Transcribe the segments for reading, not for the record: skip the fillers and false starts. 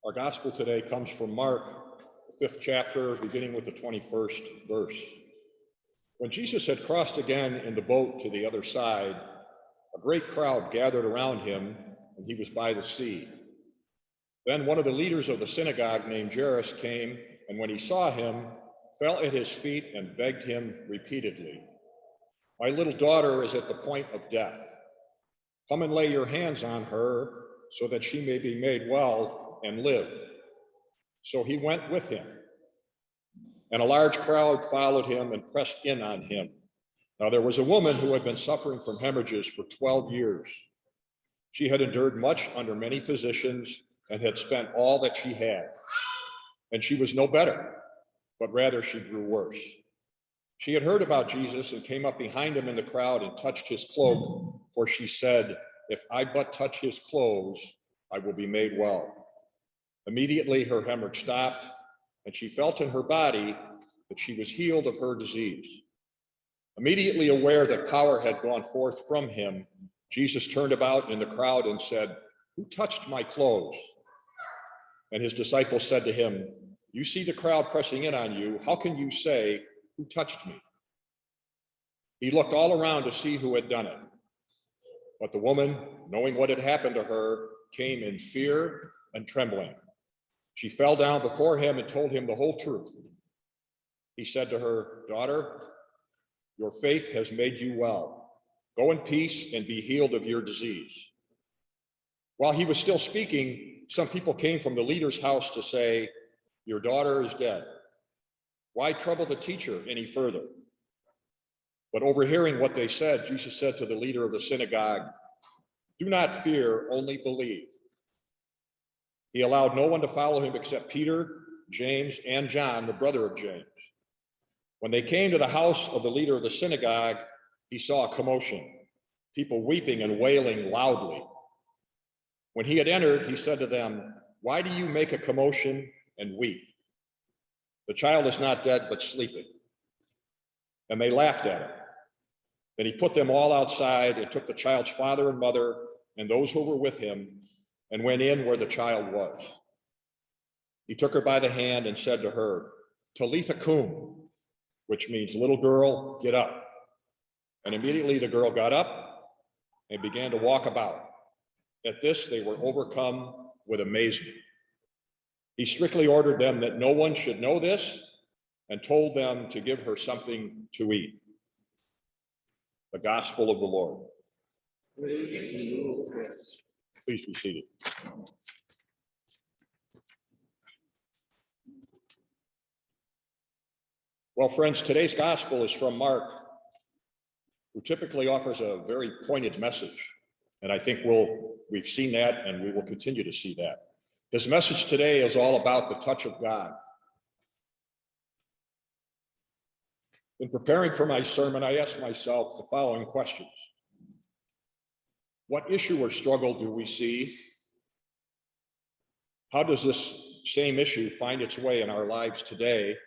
Our gospel today comes from Mark, the 5th chapter, beginning with the 21st verse. When Jesus had crossed again in the boat to the other side, a great crowd gathered around him, and he was by the sea. Then one of the leaders of the synagogue named Jairus came, and when he saw him, fell at his feet and begged him repeatedly, "My little daughter is at the point of death. Come and lay your hands on her so that she may be made well and live." So he went with him, and a large crowd followed him and pressed in on him. Now there was a woman who had been suffering from hemorrhages for 12 years. She had endured much under many physicians and had spent all that she had. And she was no better, but rather she grew worse. She had heard about Jesus and came up behind him in the crowd and touched his cloak, for she said, "If I but touch his clothes, I will be made well." Immediately her hemorrhage stopped, and she felt in her body that she was healed of her disease. Immediately aware that power had gone forth from him, Jesus turned about in the crowd and said, "Who touched my clothes?" And his disciples said to him, "You see the crowd pressing in on you. How can you say, 'Who touched me?'" He looked all around to see who had done it. But the woman, knowing what had happened to her, came in fear and trembling. She fell down before him and told him the whole truth. He said to her, "Daughter, your faith has made you well. Go in peace and be healed of your disease." While he was still speaking, some people came from the leader's house to say, "Your daughter is dead. Why trouble the teacher any further?" But overhearing what they said, Jesus said to the leader of the synagogue, "Do not fear, only believe." He allowed no one to follow him except Peter, James, and John, the brother of James. When they came to the house of the leader of the synagogue, he saw a commotion, people weeping and wailing loudly. When he had entered, he said to them, "Why do you make a commotion and weep? The child is not dead, but sleeping." And they laughed at him. Then he put them all outside and took the child's father and mother and those who were with him and went in where the child was. He took her by the hand and said to her, "Talitha cum," which means, "Little girl, get up." And immediately the girl got up and began to walk about. At this, they were overcome with amazement. He strictly ordered them that no one should know this and told them to give her something to eat. The Gospel of the Lord. Please be seated. Well, friends, today's Gospel is from Mark, who typically offers a very pointed message. And I think we've seen that, and we will continue to see that. His message today is all about the touch of God. In preparing for my sermon, I asked myself the following questions. What issue or struggle do we see? How does this same issue find its way in our lives today?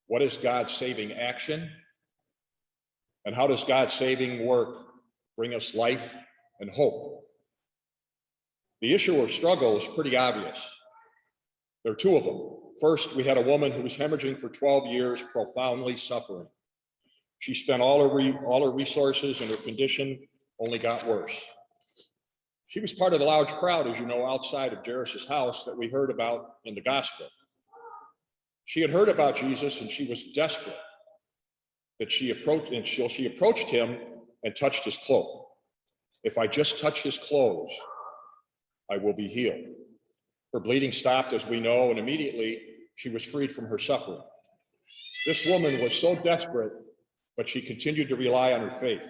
What is God's saving action? And how does God's saving work bring us life and hope? The issue or struggle is pretty obvious. There are two of them. First, we had a woman who was hemorrhaging for 12 years, profoundly suffering. She spent all her resources, and her condition only got worse. She was part of the large crowd, as you know, outside of Jairus' house that we heard about in the gospel. She had heard about Jesus, and she was desperate that she approached him and touched his cloak. "If I just touch his clothes, I will be healed." Her bleeding stopped, as we know, and immediately she was freed from her suffering. This woman was so desperate, but she continued to rely on her faith.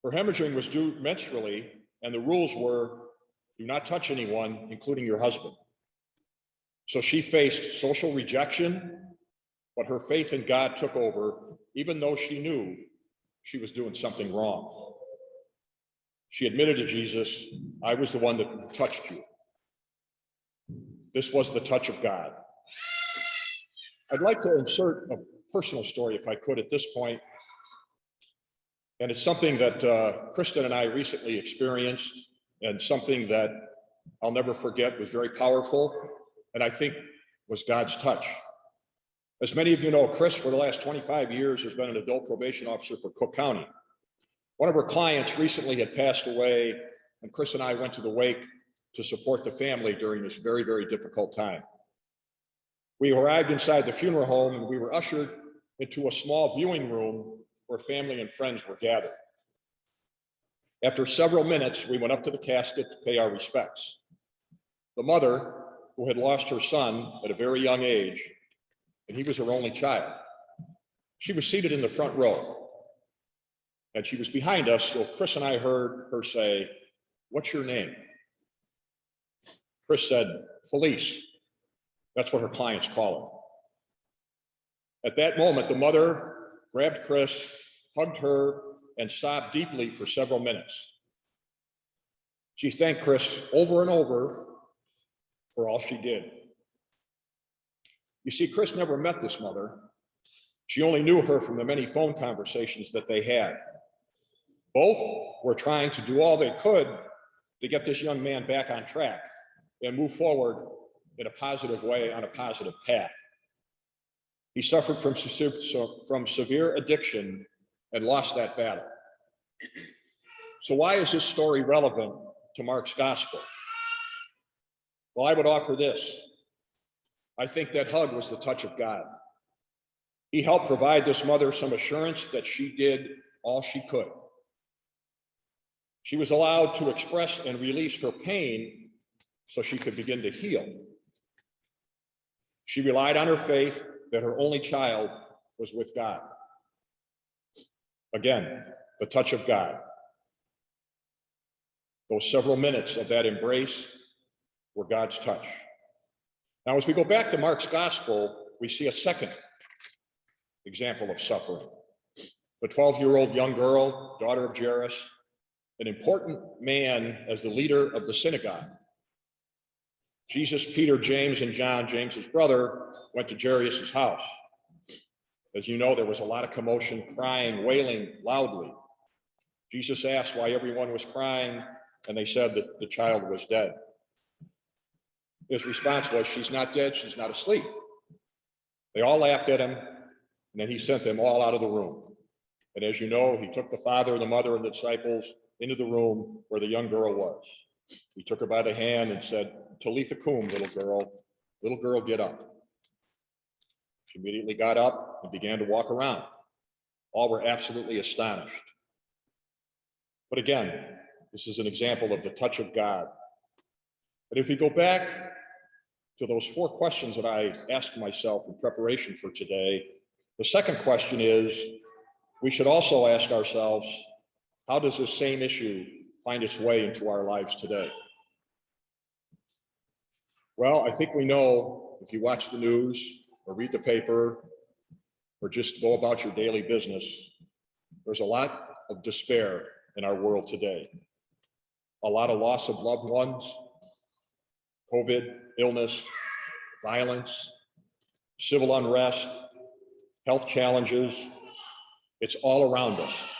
Her hemorrhaging was due menstrually, and the rules were, do not touch anyone, including your husband. So she faced social rejection, but her faith in God took over, even though she knew she was doing something wrong. She admitted to Jesus, "I was the one that touched you." This was the touch of God. I'd like to insert a personal story, if I could, at this point. And it's something that Kristen and I recently experienced. and something that I'll never forget, was very powerful, and I think was God's touch. As many of you know, Chris, for the last 25 years, has been an adult probation officer for Cook County. One of her clients recently had passed away, and Chris and I went to the wake to support the family during this very, very difficult time. We arrived inside the funeral home, and we were ushered into a small viewing room where family and friends were gathered. After several minutes, we went up to the casket to pay our respects. The mother, who had lost her son at a very young age, and he was her only child, she was seated in the front row, and she was behind us, so Chris and I heard her say, "What's your name?" Chris said, "Falese." That's what her clients call her. At that moment, the mother grabbed Chris, hugged her, and sobbed deeply for several minutes. She thanked Chris over and over for all she did. You see, Chris never met this mother. She only knew her from the many phone conversations that they had. Both were trying to do all they could to get this young man back on track and move forward in a positive way, on a positive path. He suffered from severe addiction and lost that battle. So why is this story relevant to Mark's gospel? Well, I would offer this. I think that hug was the touch of God. He helped provide this mother some assurance that she did all she could. She was allowed to express and release her pain so she could begin to heal. She relied on her faith that her only child was with God. Again, the touch of God. Those several minutes of that embrace were God's touch. Now, as we go back to Mark's gospel, we see a second example of suffering. The 12-year-old young girl, daughter of Jairus, an important man as the leader of the synagogue. Jesus, Peter, James, and John, James's brother, went to Jairus' house. As you know, there was a lot of commotion, crying, wailing loudly. Jesus asked why everyone was crying, and they said that the child was dead. His response was, "She's not dead, she's not asleep." They all laughed at him, and then he sent them all out of the room. And as you know, he took the father, the mother, and the disciples into the room where the young girl was. He took her by the hand and said, "Talitha cum, little girl, get up." She immediately got up and began to walk around. All were absolutely astonished. But again, this is an example of the touch of God. But if we go back to those 4 questions that I asked myself in preparation for today, the second question is, we should also ask ourselves, how does this same issue find its way into our lives today? Well, I think we know, if you watch the news or read the paper or just go about your daily business, there's a lot of despair in our world today. A lot of loss of loved ones, COVID, illness, violence, civil unrest, health challenges. It's all around us.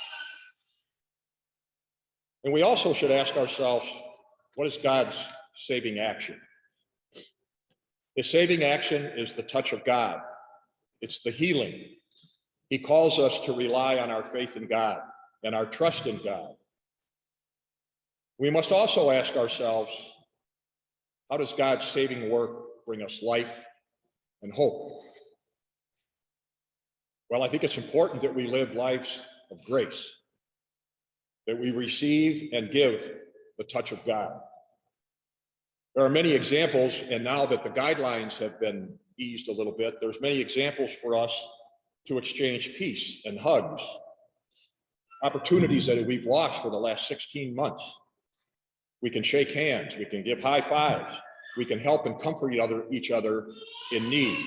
And we also should ask ourselves, what is God's saving action? His saving action is the touch of God. It's the healing. He calls us to rely on our faith in God and our trust in God. We must also ask ourselves, how does God's saving work bring us life and hope? Well, I think it's important that we live lives of grace, that we receive and give the touch of God. There are many examples, and now that the guidelines have been eased a little bit, there's many examples for us to exchange peace and hugs, opportunities that we've lost for the last 16 months. We can shake hands, we can give high fives, we can help and comfort each other in need.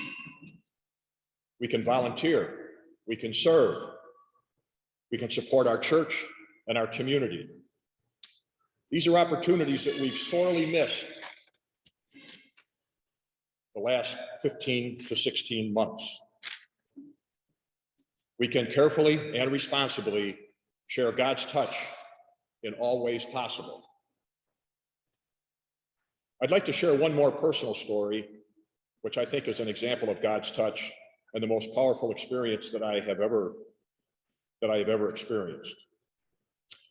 We can volunteer, we can serve, we can support our church and our community. These are opportunities that we've sorely missed the last 15 to 16 months. We can carefully and responsibly share God's touch in all ways possible. I'd like to share one more personal story, which I think is an example of God's touch and the most powerful experience that I have ever experienced.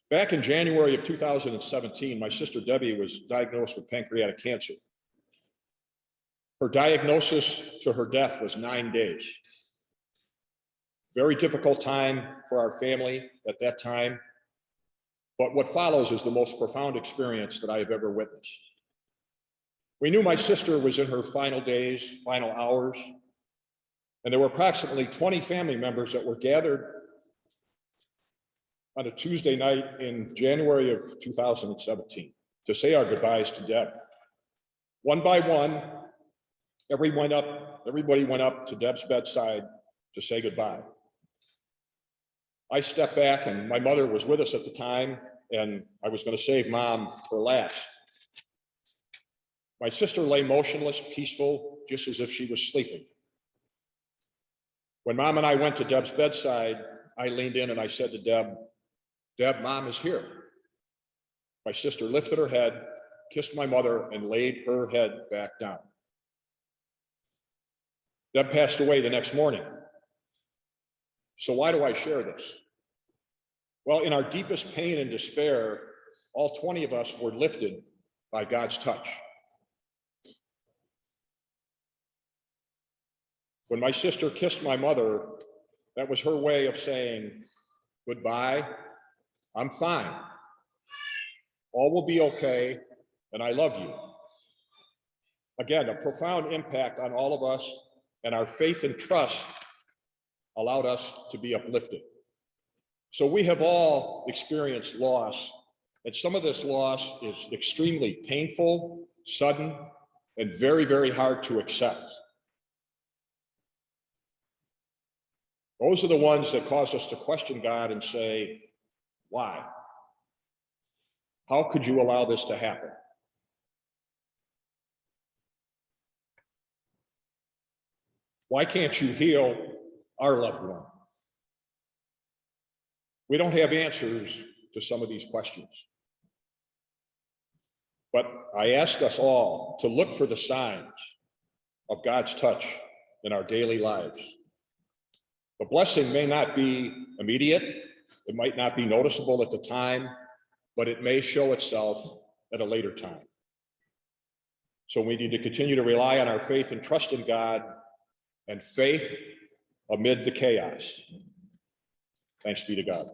Back in January of 2017, my sister Debbie was diagnosed with pancreatic cancer. Her diagnosis to her death was 9 days. Very difficult time for our family at that time, but what follows is the most profound experience that I have ever witnessed. We knew my sister was in her final days, final hours, and there were approximately 20 family members that were gathered on a Tuesday night in January of 2017 to say our goodbyes to Deb. One by one, everybody went up to Deb's bedside to say goodbye. I stepped back, and my mother was with us at the time, and I was going to save Mom for last. My sister lay motionless, peaceful, just as if she was sleeping. When Mom and I went to Deb's bedside, I leaned in and I said to Deb, "Deb, Mom is here." My sister lifted her head, kissed my mother, and laid her head back down. Deb passed away the next morning. So why do I share this? Well, in our deepest pain and despair, all 20 of us were lifted by God's touch. When my sister kissed my mother, that was her way of saying, "Goodbye, I'm fine. All will be okay, and I love you." Again, a profound impact on all of us, and our faith and trust allowed us to be uplifted. So we have all experienced loss, and some of this loss is extremely painful, sudden, and very, very hard to accept. Those are the ones that cause us to question God and say, why? How could you allow this to happen? Why can't you heal our loved one? We don't have answers to some of these questions. But I ask us all to look for the signs of God's touch in our daily lives. The blessing may not be immediate, it might not be noticeable at the time, but it may show itself at a later time. So we need to continue to rely on our faith and trust in God, and faith amid the chaos. Thanks be to God.